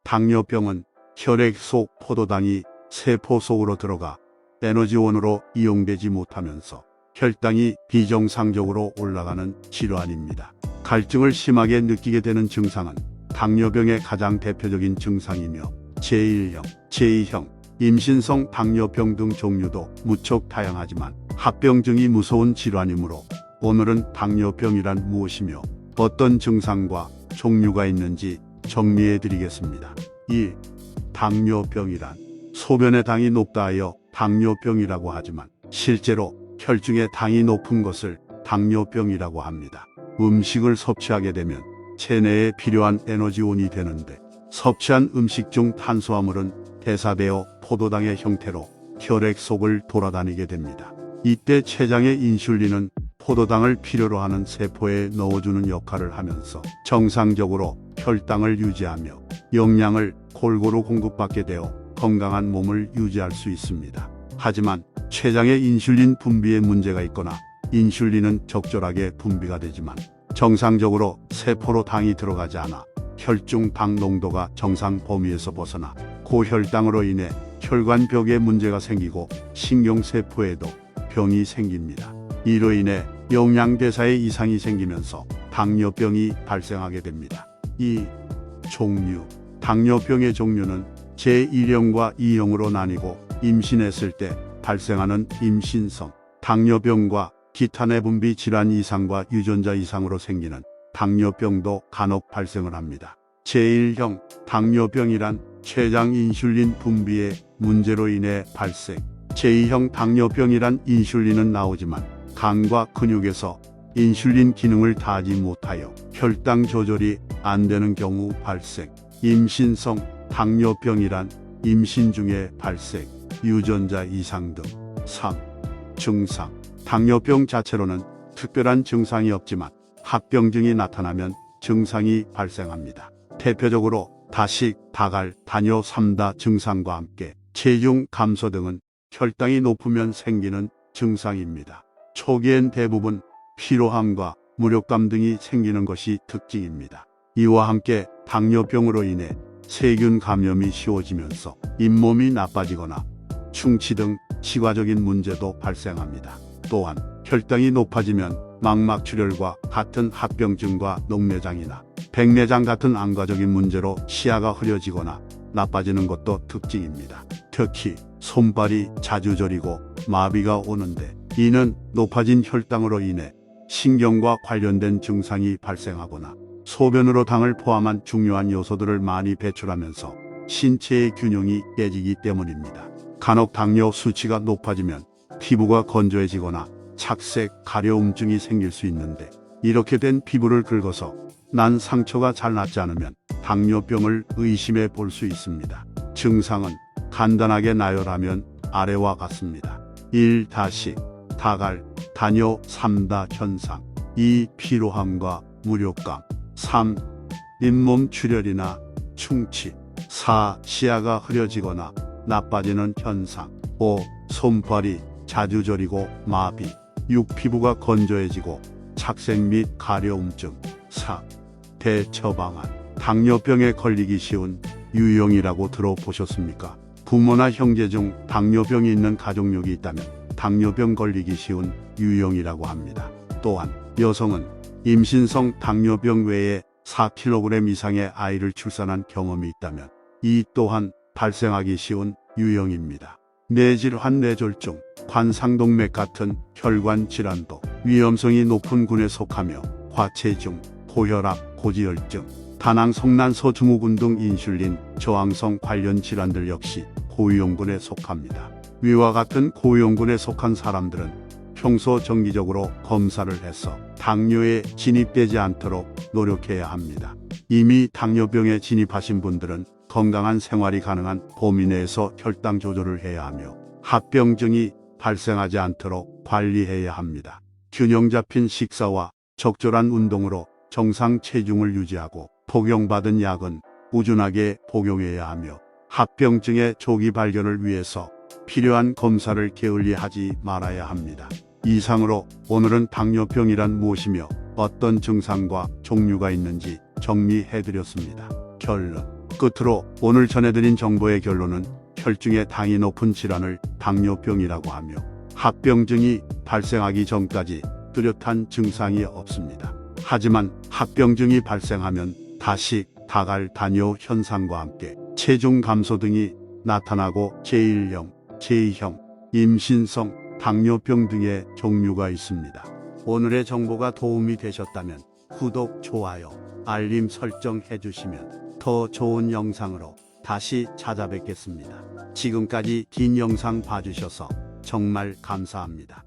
당뇨병은 혈액 속 포도당이 세포 속으로 들어가 에너지원으로 이용되지 못하면서 혈당이 비정상적으로 올라가는 질환입니다. 갈증을 심하게 느끼게 되는 증상은 당뇨병의 가장 대표적인 증상이며 제1형, 제2형, 임신성 당뇨병 등 종류도 무척 다양하지만 합병증이 무서운 질환이므로 오늘은 당뇨병이란 무엇이며 어떤 증상과 종류가 있는지 정리해 드리겠습니다. 1. 당뇨병이란 소변의 당이 높다 하여 당뇨병이라고 하지만 실제로 혈중의 당이 높은 것을 당뇨병이라고 합니다. 음식을 섭취하게 되면 체내에 필요한 에너지원이 되는데 섭취한 음식 중 탄수화물은 대사되어 포도당의 형태로 혈액 속을 돌아다니게 됩니다. 이때 췌장의 인슐린은 포도당을 필요로 하는 세포에 넣어주는 역할을 하면서 정상적으로 혈당을 유지하며 영양을 골고루 공급받게 되어 건강한 몸을 유지할 수 있습니다. 하지만 췌장의 인슐린 분비에 문제가 있거나 인슐린은 적절하게 분비가 되지만 정상적으로 세포로 당이 들어가지 않아 혈중 당 농도가 정상 범위에서 벗어나 고혈당으로 인해 혈관벽에 문제가 생기고 신경세포에도 병이 생깁니다. 이로 인해 영양대사에 이상이 생기면서 당뇨병이 발생하게 됩니다. 2. 종류. 당뇨병의 종류는 제1형과 2형으로 나뉘고 임신했을 때 발생하는 임신성 당뇨병과 기타 내분비 질환 이상과 유전자 이상으로 생기는 당뇨병도 간혹 발생을 합니다. 제1형 당뇨병이란 췌장 인슐린 분비의 문제로 인해 발생. 제2형 당뇨병이란 인슐린은 나오지만 간과 근육에서 인슐린 기능을 다하지 못하여 혈당 조절이 안 되는 경우 발생. 임신성 당뇨병이란 임신 중에 발생, 유전자 이상 등. 3. 증상. 당뇨병 자체로는 특별한 증상이 없지만 합병증이 나타나면 증상이 발생합니다. 대표적으로 다식, 다갈, 다뇨, 삼다 증상과 함께 체중 감소 등은 혈당이 높으면 생기는 증상입니다. 초기엔 대부분 피로함과 무력감 등이 생기는 것이 특징입니다. 이와 함께 당뇨병으로 인해 세균 감염이 쉬워지면서 잇몸이 나빠지거나 충치 등 치과적인 문제도 발생합니다. 또한 혈당이 높아지면 망막출혈과 같은 합병증과 녹내장이나 백내장 같은 안과적인 문제로 시야가 흐려지거나 나빠지는 것도 특징입니다. 특히 손발이 자주 저리고 마비가 오는데 이는 높아진 혈당으로 인해 신경과 관련된 증상이 발생하거나 소변으로 당을 포함한 중요한 요소들을 많이 배출하면서 신체의 균형이 깨지기 때문입니다. 간혹 당뇨 수치가 높아지면 피부가 건조해지거나 착색, 가려움증이 생길 수 있는데 이렇게 된 피부를 긁어서 난 상처가 잘 낫지 않으면 당뇨병을 의심해 볼 수 있습니다. 증상은 간단하게 나열하면 아래와 같습니다. 1. 다식, 다갈, 다뇨, 삼다 현상. 2. 피로함과 무력감. 3. 잇몸 출혈이나 충치. 4. 시야가 흐려지거나 나빠지는 현상. 5. 손발이 자주 저리고 마비. 6. 피부가 건조해지고 착색 및 가려움증. 4. 대처방안. 당뇨병에 걸리기 쉬운 유형이라고 들어보셨습니까? 부모나 형제 중 당뇨병이 있는 가족력이 있다면 당뇨병 걸리기 쉬운 유형이라고 합니다. 또한 여성은 임신성 당뇨병 외에 4kg 이상의 아이를 출산한 경험이 있다면 이 또한 발생하기 쉬운 유형입니다. 뇌질환, 뇌졸중, 관상동맥 같은 혈관 질환도 위험성이 높은 군에 속하며 과체중, 고혈압, 고지혈증, 다낭, 성난소 증후군 등 인슐린 저항성 관련 질환들 역시 고위험군에 속합니다. 위와 같은 고위험군에 속한 사람들은 평소 정기적으로 검사를 해서 당뇨에 진입되지 않도록 노력해야 합니다. 이미 당뇨병에 진입하신 분들은 건강한 생활이 가능한 범위 내에서 혈당 조절을 해야 하며 합병증이 발생하지 않도록 관리해야 합니다. 균형 잡힌 식사와 적절한 운동으로 정상 체중을 유지하고 복용받은 약은 꾸준하게 복용해야 하며 합병증의 조기 발견을 위해서 필요한 검사를 게을리하지 말아야 합니다. 이상으로 오늘은 당뇨병이란 무엇이며 어떤 증상과 종류가 있는지 정리해드렸습니다. 결론. 끝으로 오늘 전해드린 정보의 결론은 혈중의 당이 높은 질환을 당뇨병이라고 하며 합병증이 발생하기 전까지 뚜렷한 증상이 없습니다. 하지만 합병증이 발생하면 다시 다갈 단뇨 현상과 함께 체중 감소 등이 나타나고 제1형, 제2형, 임신성 당뇨병 등의 종류가 있습니다. 오늘의 정보가 도움이 되셨다면 구독, 좋아요, 알림 설정 해주시면 더 좋은 영상으로 다시 찾아뵙겠습니다. 지금까지 긴 영상 봐주셔서 정말 감사합니다.